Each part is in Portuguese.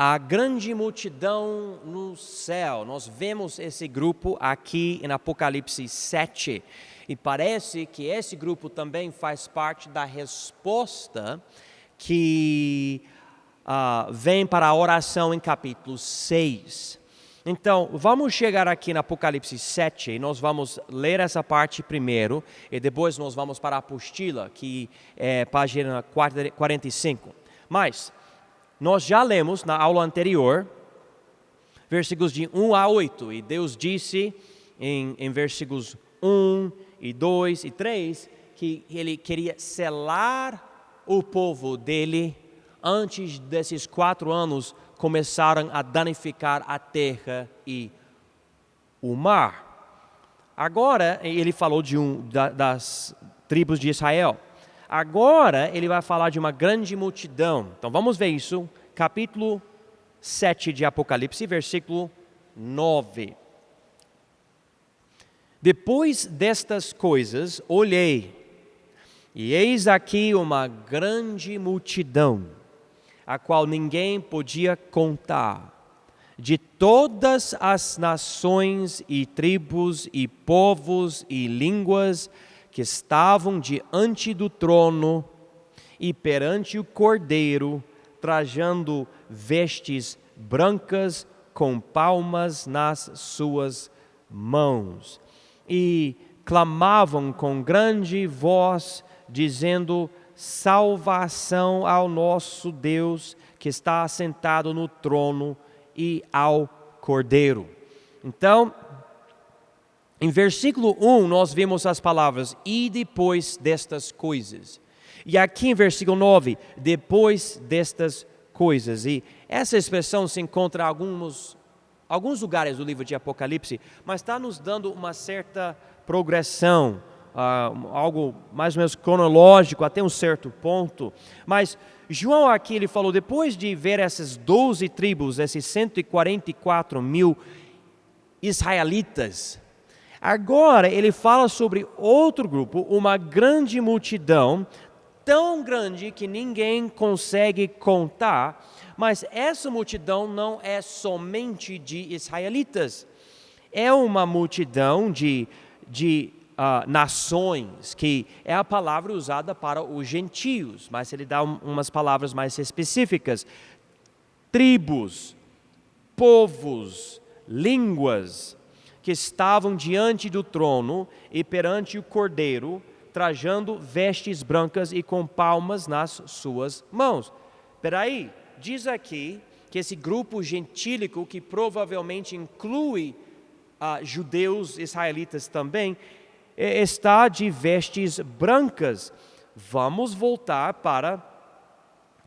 a grande multidão no céu. Nós vemos esse grupo aqui em Apocalipse 7. E parece que esse grupo também faz parte da resposta que vem para a oração em capítulo 6. Então, vamos chegar aqui no Apocalipse 7 e nós vamos ler essa parte primeiro e depois nós vamos para a apostila, que é página 45. Mas nós já lemos na aula anterior, versículos de 1 a 8, e Deus disse em versículos 1 e 2 e 3, que Ele queria selar o povo dele antes desses 4 anos começaram a danificar a terra e o mar. Agora, Ele falou das tribos de Israel. Agora, Ele vai falar de uma grande multidão. Então, vamos ver isso, capítulo 7 de Apocalipse, versículo 9. Depois destas coisas, olhei, e eis aqui uma grande multidão, a qual ninguém podia contar, de todas as nações e tribos e povos e línguas que estavam diante do trono e perante o Cordeiro, trajando vestes brancas com palmas nas suas mãos. E clamavam com grande voz, dizendo: salvação ao nosso Deus, que está assentado no trono, e ao Cordeiro. Então, em versículo 1, nós vimos as palavras, e depois destas coisas. E aqui em versículo 9, depois destas coisas. E essa expressão se encontra em alguns lugares do livro de Apocalipse, mas está nos dando uma certa progressão, algo mais ou menos cronológico até um certo ponto. Mas João aqui ele falou, depois de ver essas 12 tribos, esses 144 mil israelitas, agora ele fala sobre outro grupo, uma grande multidão, tão grande que ninguém consegue contar. Mas essa multidão não é somente de israelitas, é uma multidão de nações, que é a palavra usada para os gentios, mas ele dá umas palavras mais específicas. Tribos, povos, línguas, que estavam diante do trono e perante o Cordeiro, trajando vestes brancas e com palmas nas suas mãos. Espera aí. Diz aqui que esse grupo gentílico, que provavelmente inclui judeus israelitas também, está de vestes brancas. Vamos voltar para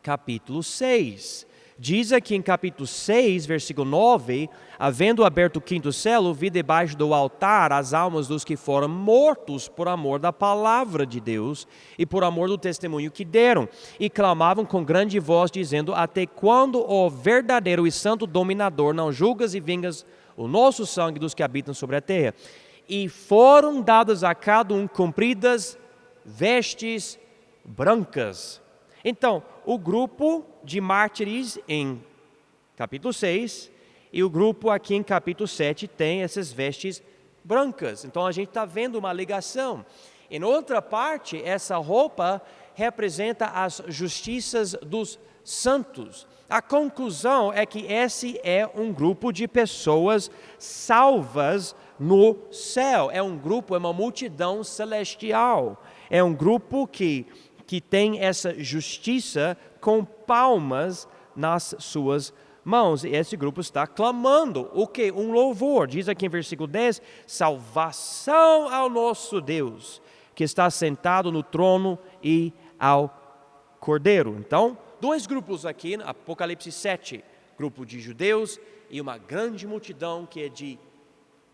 capítulo 6. Diz aqui em capítulo 6, versículo 9, havendo aberto o quinto selo, vi debaixo do altar as almas dos que foram mortos por amor da palavra de Deus e por amor do testemunho que deram, e clamavam com grande voz, dizendo: até quando, ó verdadeiro e santo dominador, não julgas e vingas o nosso sangue dos que habitam sobre a terra? E foram dadas a cada um compridas vestes brancas. Então, o grupo de mártires em capítulo 6 e o grupo aqui em capítulo 7 tem essas vestes brancas. Então, a gente está vendo uma ligação. Em outra parte, essa roupa representa as justiças dos santos. A conclusão é que esse é um grupo de pessoas salvas no céu. É um grupo, é uma multidão celestial. É um grupo que tem essa justiça com palmas nas suas mãos. E esse grupo está clamando o quê? Um louvor. Diz aqui em versículo 10, salvação ao nosso Deus, que está sentado no trono e ao Cordeiro. Então, 2 grupos aqui, Apocalipse 7, grupo de judeus e uma grande multidão que é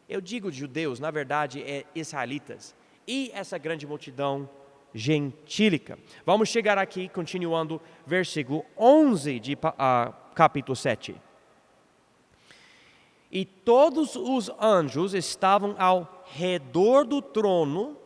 eu digo de judeus, na verdade é israelitas. E essa grande multidão gentílica. Vamos chegar aqui, continuando, versículo 11 de capítulo 7. E todos os anjos estavam ao redor do trono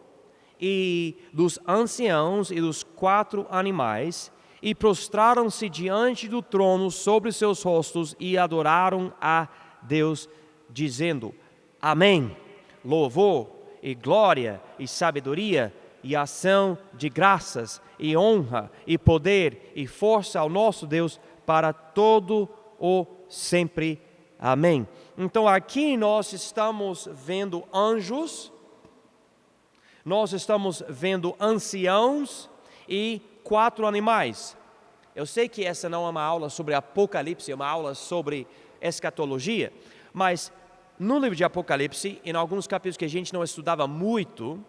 e dos anciãos e dos 4 animais, e prostraram-se diante do trono sobre seus rostos e adoraram a Deus, dizendo: Amém. Louvor e glória e sabedoria e ação de graças e honra e poder e força ao nosso Deus para todo o sempre. Amém. Então aqui nós estamos vendo anjos, nós estamos vendo anciãos e 4 animais. Eu sei que essa não é uma aula sobre Apocalipse, é uma aula sobre escatologia, mas no livro de Apocalipse, em alguns capítulos que a gente não estudava muito,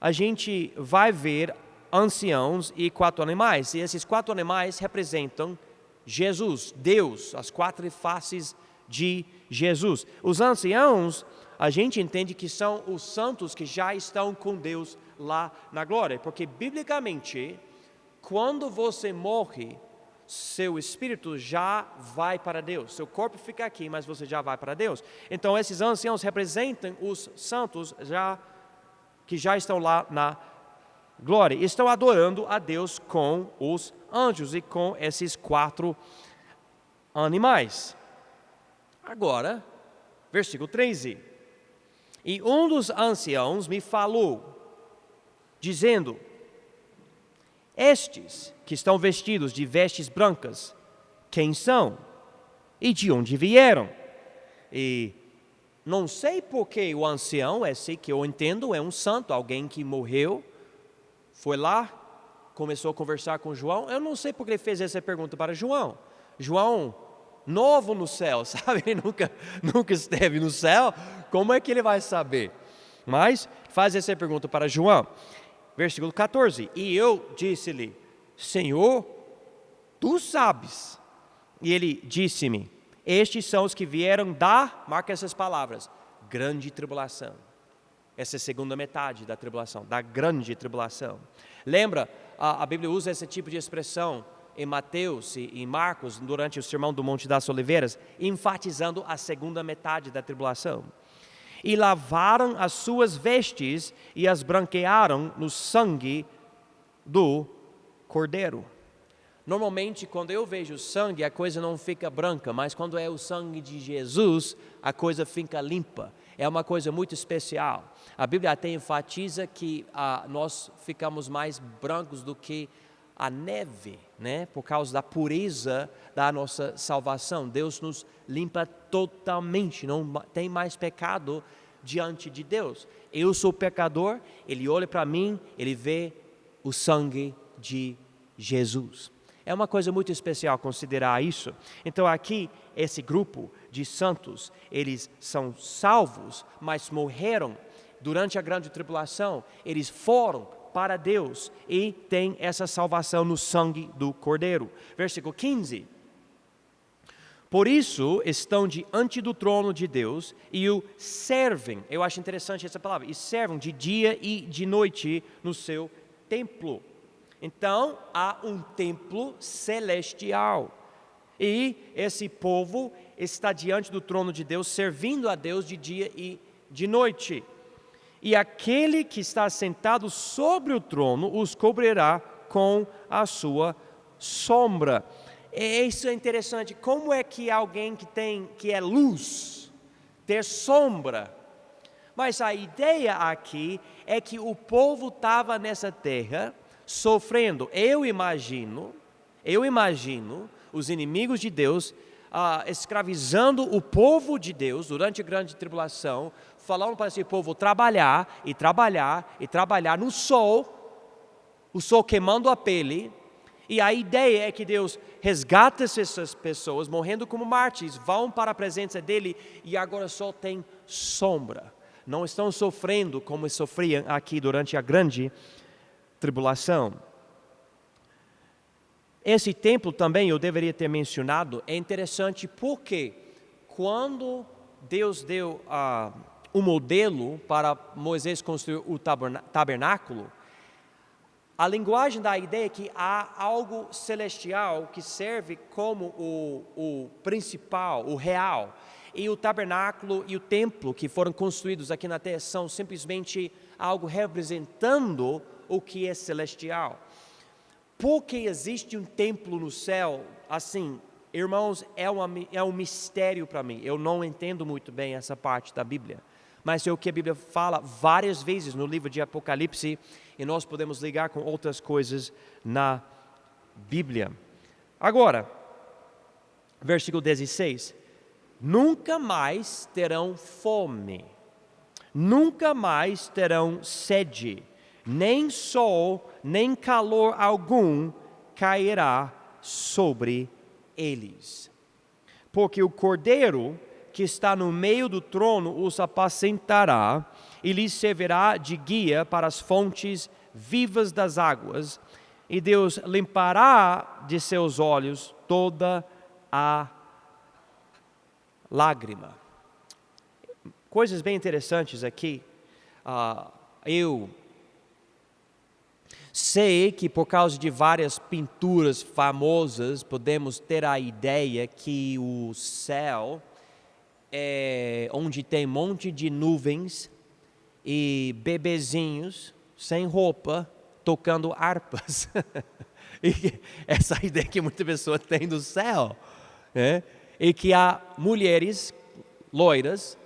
a gente vai ver anciãos e 4 animais. E esses 4 animais representam Jesus, Deus, as 4 faces de Jesus. Os anciãos, a gente entende que são os santos que já estão com Deus lá na glória, porque biblicamente, quando você morre, seu espírito já vai para Deus. Seu corpo fica aqui, mas você já vai para Deus. Então esses anciãos representam os santos que já estão lá na glória. Estão adorando a Deus com os anjos e com esses 4 animais. Agora, versículo 13. E um dos anciãos me falou, dizendo: Estes que estão vestidos de vestes brancas, quem são? E de onde vieram? E não sei porque o ancião, esse que eu entendo, é um santo, alguém que morreu, foi lá, começou a conversar com João. Eu não sei porque ele fez essa pergunta para João. João, novo no céu, sabe? Ele nunca esteve no céu, como é que ele vai saber? Mas faz essa pergunta para João. Versículo 14. E eu disse-lhe: Senhor, tu sabes. E ele disse-me: Estes são os que vieram da, marca essas palavras, grande tribulação. Essa é a segunda metade da tribulação, da grande tribulação. Lembra, a Bíblia usa esse tipo de expressão em Mateus e em Marcos, durante o Sermão do Monte das Oliveiras, enfatizando a segunda metade da tribulação. E lavaram as suas vestes e as branquearam no sangue do Cordeiro. Normalmente, quando eu vejo sangue, a coisa não fica branca, mas quando é o sangue de Jesus, a coisa fica limpa. É uma coisa muito especial. A Bíblia até enfatiza que nós ficamos mais brancos do que a neve, né? Por causa da pureza da nossa salvação. Deus nos limpa totalmente, não tem mais pecado diante de Deus. Eu sou pecador, Ele olha para mim, Ele vê o sangue de Jesus. É uma coisa muito especial considerar isso. Então aqui, esse grupo de santos, eles são salvos, mas morreram durante a grande tribulação. Eles foram para Deus e têm essa salvação no sangue do Cordeiro. Versículo 15. Por isso estão diante do trono de Deus e o servem. Eu acho interessante essa palavra. E servem de dia e de noite no seu templo. Então, há um templo celestial. E esse povo está diante do trono de Deus, servindo a Deus de dia e de noite. E aquele que está sentado sobre o trono os cobrirá com a sua sombra. Isso é interessante. Como é que alguém que é luz, ter sombra? Mas a ideia aqui é que o povo estava nessa terra sofrendo. Eu imagino os inimigos de Deus escravizando o povo de Deus durante a grande tribulação, falando para esse povo trabalhar e trabalhar e trabalhar no sol, o sol queimando a pele. E a ideia é que Deus resgata essas pessoas, morrendo como mártires, vão para a presença dEle e agora só tem sombra. Não estão sofrendo como sofriam aqui durante a grande tribulação. Esse templo também, eu deveria ter mencionado, é interessante porque quando Deus deu o modelo para Moisés construir o tabernáculo, a linguagem da ideia é que há algo celestial que serve como o principal, o real. E o tabernáculo e o templo que foram construídos aqui na terra são simplesmente algo representando o que é celestial. Porque existe um templo no céu, assim, irmãos, é um mistério para mim. Eu não entendo muito bem essa parte da Bíblia. Mas é o que a Bíblia fala várias vezes no livro de Apocalipse, e nós podemos ligar com outras coisas na Bíblia. Agora, versículo 16: nunca mais terão fome, nunca mais terão sede, nem sol, nem calor algum cairá sobre eles. Porque o Cordeiro que está no meio do trono os apacentará e lhes servirá de guia para as fontes vivas das águas, e Deus limpará de seus olhos toda a lágrima. Coisas bem interessantes aqui. Eu sei que por causa de várias pinturas famosas, podemos ter a ideia que o céu é onde tem um monte de nuvens e bebezinhos sem roupa tocando harpas. E essa ideia que muita pessoa tem do céu, né? E que há mulheres loiras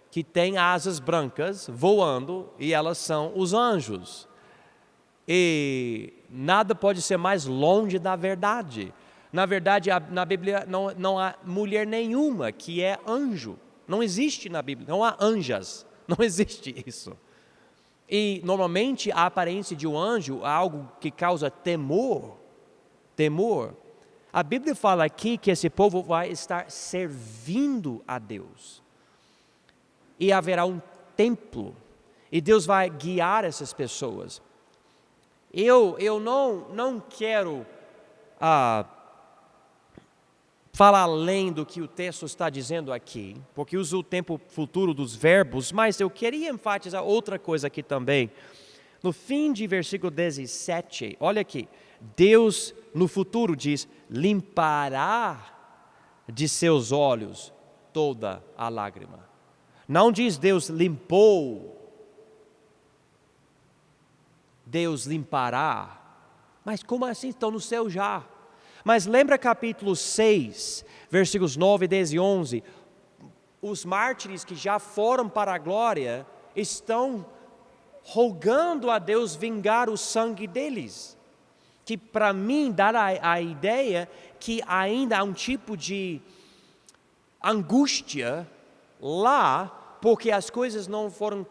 que têm asas brancas voando e elas são os anjos. E nada pode ser mais longe da verdade. Na verdade, na Bíblia não há mulher nenhuma que é anjo. Não existe na Bíblia, não há anjas, não existe isso. E normalmente a aparência de um anjo é algo que causa temor. A Bíblia fala aqui que esse povo vai estar servindo a Deus. E haverá um templo. E Deus vai guiar essas pessoas. Eu não quero falar além do que o texto está dizendo aqui, porque usa o tempo futuro dos verbos, mas eu queria enfatizar outra coisa aqui também. No fim de versículo 17, olha aqui, Deus no futuro diz, limpará de seus olhos toda a lágrima. Não diz Deus limpou, Deus limpará. Mas como assim? Estão no céu já. Mas lembra capítulo 6, versículos 9, 10 e 11. Os mártires que já foram para a glória estão rogando a Deus vingar o sangue deles. Que para mim dá a ideia que ainda há um tipo de angústia lá, porque as coisas não foram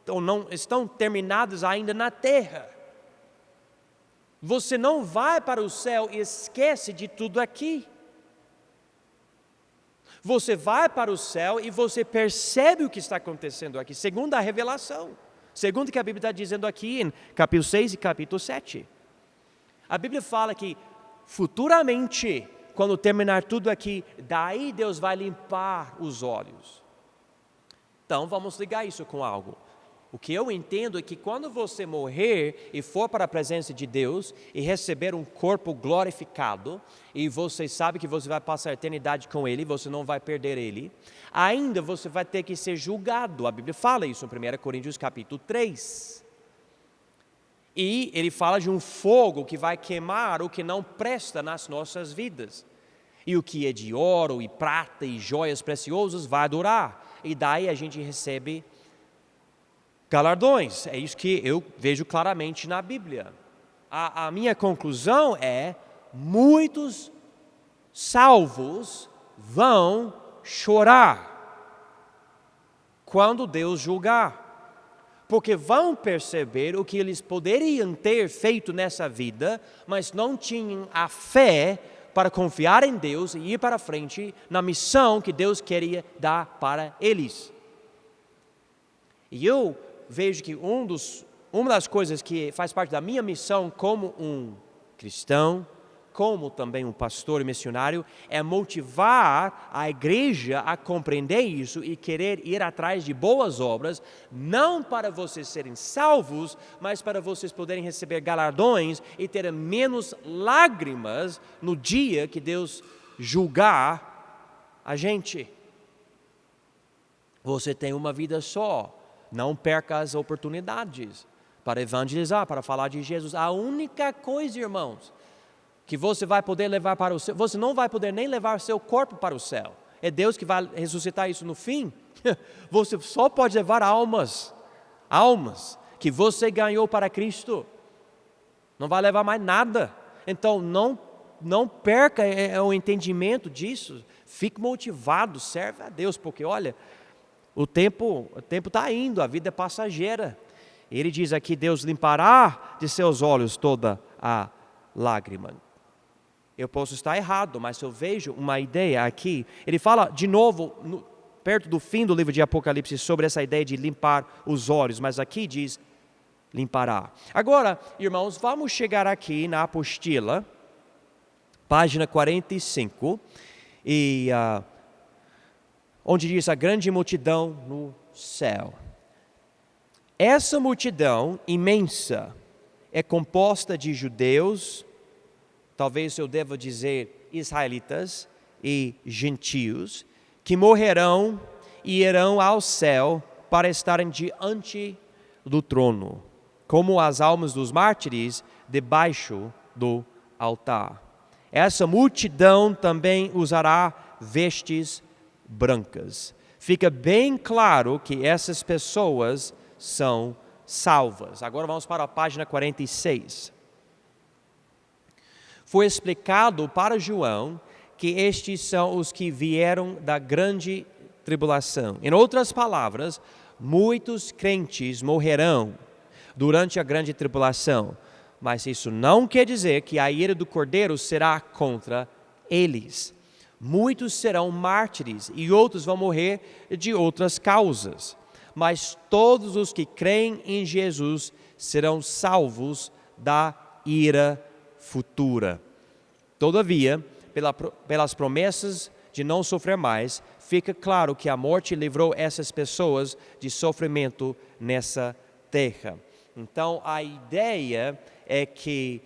ou não estão terminadas ainda na terra. Você não vai para o céu e esquece de tudo aqui. Você vai para o céu e você percebe o que está acontecendo aqui, segundo a revelação. Segundo o que a Bíblia está dizendo aqui em capítulo 6 e capítulo 7. A Bíblia fala que futuramente, quando terminar tudo aqui, daí Deus vai limpar os olhos. Então vamos ligar isso com algo. O que eu entendo é que quando você morrer e for para a presença de Deus e receber um corpo glorificado, e você sabe que você vai passar a eternidade com Ele, você não vai perder Ele, ainda você vai ter que ser julgado. A Bíblia fala isso em 1 Coríntios capítulo 3. E ele fala de um fogo que vai queimar o que não presta nas nossas vidas. E o que é de ouro e prata e joias preciosas vai durar. E daí a gente recebe galardões. É isso que eu vejo claramente na Bíblia. A minha conclusão é: muitos salvos vão chorar quando Deus julgar. Porque vão perceber o que eles poderiam ter feito nessa vida, mas não tinham a fé para confiar em Deus e ir para frente na missão que Deus queria dar para eles. E eu vejo que uma das coisas que faz parte da minha missão como um cristão, como também um pastor e missionário, é motivar a igreja a compreender isso e querer ir atrás de boas obras, não para vocês serem salvos, mas para vocês poderem receber galardões e terem menos lágrimas no dia que Deus julgar a gente. Você tem uma vida só, não perca as oportunidades. para evangelizar, para falar de Jesus. A única coisa, irmãos, que você vai poder levar para o céu, você não vai poder nem levar seu corpo para o céu. É Deus que vai ressuscitar isso no fim. Você só pode levar almas que você ganhou para Cristo. Não vai levar mais nada. Então não perca o entendimento disso. Fique motivado, serve a Deus, porque olha, o tempo está indo, a vida é passageira. Ele diz aqui, Deus limpará de seus olhos toda a lágrima. Eu posso estar errado, mas eu vejo uma ideia aqui. Ele fala de novo, perto do fim do livro de Apocalipse, sobre essa ideia de limpar os olhos, mas aqui diz, limpará. Agora, irmãos, vamos chegar aqui na apostila, página 45, onde diz a grande multidão no céu. Essa multidão imensa é composta de judeus, talvez eu deva dizer israelitas e gentios, que morrerão e irão ao céu para estarem diante do trono, como as almas dos mártires debaixo do altar. Essa multidão também usará vestes brancas. Fica bem claro que essas pessoas são salvas. Agora vamos para a página 46. Foi explicado para João que estes são os que vieram da grande tribulação. Em outras palavras, muitos crentes morrerão durante a grande tribulação, mas isso não quer dizer que a ira do Cordeiro será contra eles. Muitos serão mártires e outros vão morrer de outras causas. Mas todos os que creem em Jesus serão salvos da ira futura. Todavia, pelas promessas de não sofrer mais, fica claro que a morte livrou essas pessoas de sofrimento nessa terra. Então, a ideia é que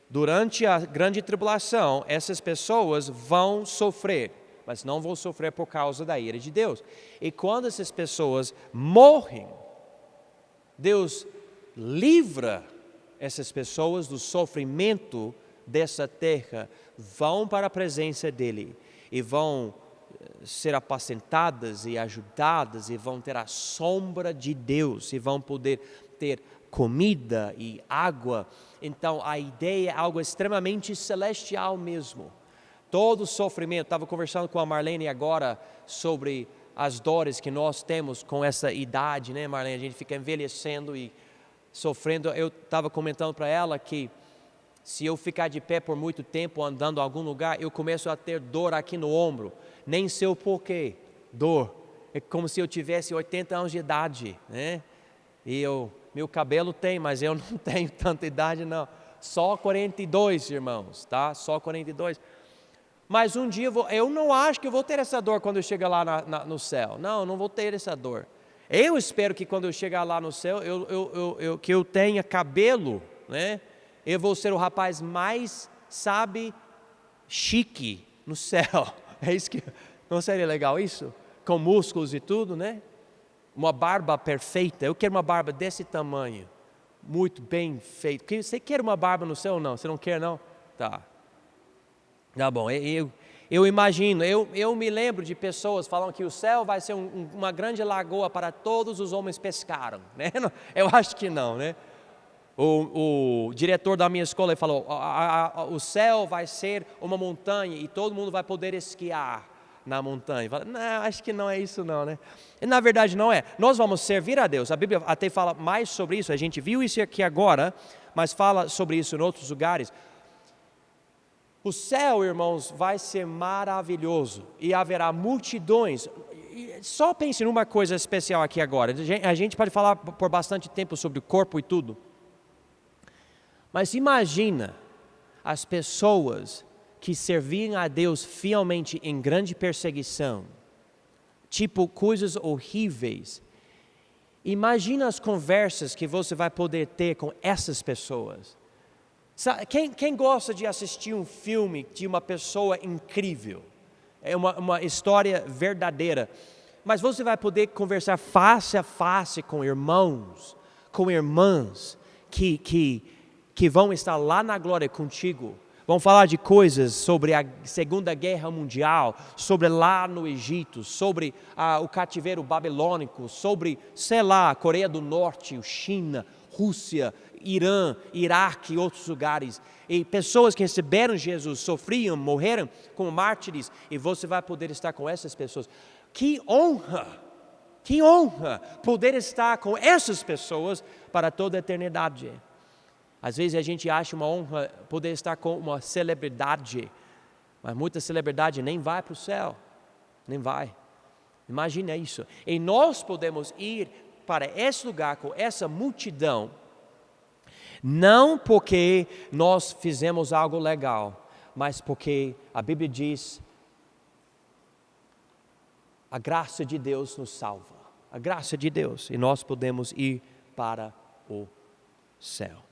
durante a grande tribulação, essas pessoas vão sofrer, mas não vão sofrer por causa da ira de Deus. E quando essas pessoas morrem, Deus livra essas pessoas do sofrimento dessa terra, vão para a presença dEle e vão ser apacentadas e ajudadas e vão ter a sombra de Deus e vão poder ter comida e água. Então a ideia é algo extremamente celestial mesmo. Todo sofrimento, estava conversando com a Marlene agora sobre as dores que nós temos com essa idade, né, Marlene? A gente fica envelhecendo e sofrendo. Eu estava comentando para ela que se eu ficar de pé por muito tempo andando em algum lugar, eu começo a ter dor aqui no ombro. Nem sei o porquê, dor. É como se eu tivesse 80 anos de idade, né? E meu cabelo tem, mas eu não tenho tanta idade não. Só 42, irmãos, tá? Só 42. Mas um dia eu não acho que eu vou ter essa dor quando eu chegar lá no céu. Não vou ter essa dor. Eu espero que quando eu chegar lá no céu, que eu tenha cabelo, né? Eu vou ser o rapaz mais, chique no céu. É isso que, não seria legal isso? Com músculos e tudo, né? Uma barba perfeita. Eu quero uma barba desse tamanho, muito bem feita. Você quer uma barba no céu ou não? Você não quer não? Tá bom. Eu imagino, eu me lembro de pessoas falando que o céu vai ser uma grande lagoa para todos os homens pescaram, né? Eu acho que não, né? O diretor da minha escola falou, o céu vai ser uma montanha e todo mundo vai poder esquiar na montanha. Eu falei, não, acho que não é isso não, né? E na verdade não é. Nós vamos servir a Deus. A Bíblia até fala mais sobre isso. A gente viu isso aqui agora, mas fala sobre isso em outros lugares. O céu, irmãos, vai ser maravilhoso e haverá multidões. Só pense numa coisa especial aqui agora. A gente pode falar por bastante tempo sobre o corpo e tudo. Mas imagina as pessoas que serviam a Deus fielmente em grande perseguição, tipo coisas horríveis. Imagina as conversas que você vai poder ter com essas pessoas. Quem gosta de assistir um filme de uma pessoa incrível? É uma história verdadeira. Mas você vai poder conversar face a face com irmãos, com irmãs, que vão estar lá na glória contigo. Vão falar de coisas sobre a Segunda Guerra Mundial, sobre lá no Egito, sobre o cativeiro babilônico, sobre, sei lá, Coreia do Norte, China, Rússia, Irã, Iraque e outros lugares. E pessoas que receberam Jesus, sofriam, morreram como mártires, e você vai poder estar com essas pessoas. Que honra! Que honra poder estar com essas pessoas para toda a eternidade. Às vezes a gente acha uma honra poder estar com uma celebridade, mas muita celebridade nem vai para o céu, nem vai. Imagina isso. E nós podemos ir para esse lugar com essa multidão, não porque nós fizemos algo legal, mas porque a Bíblia diz, a graça de Deus nos salva. A graça de Deus. E nós podemos ir para o céu.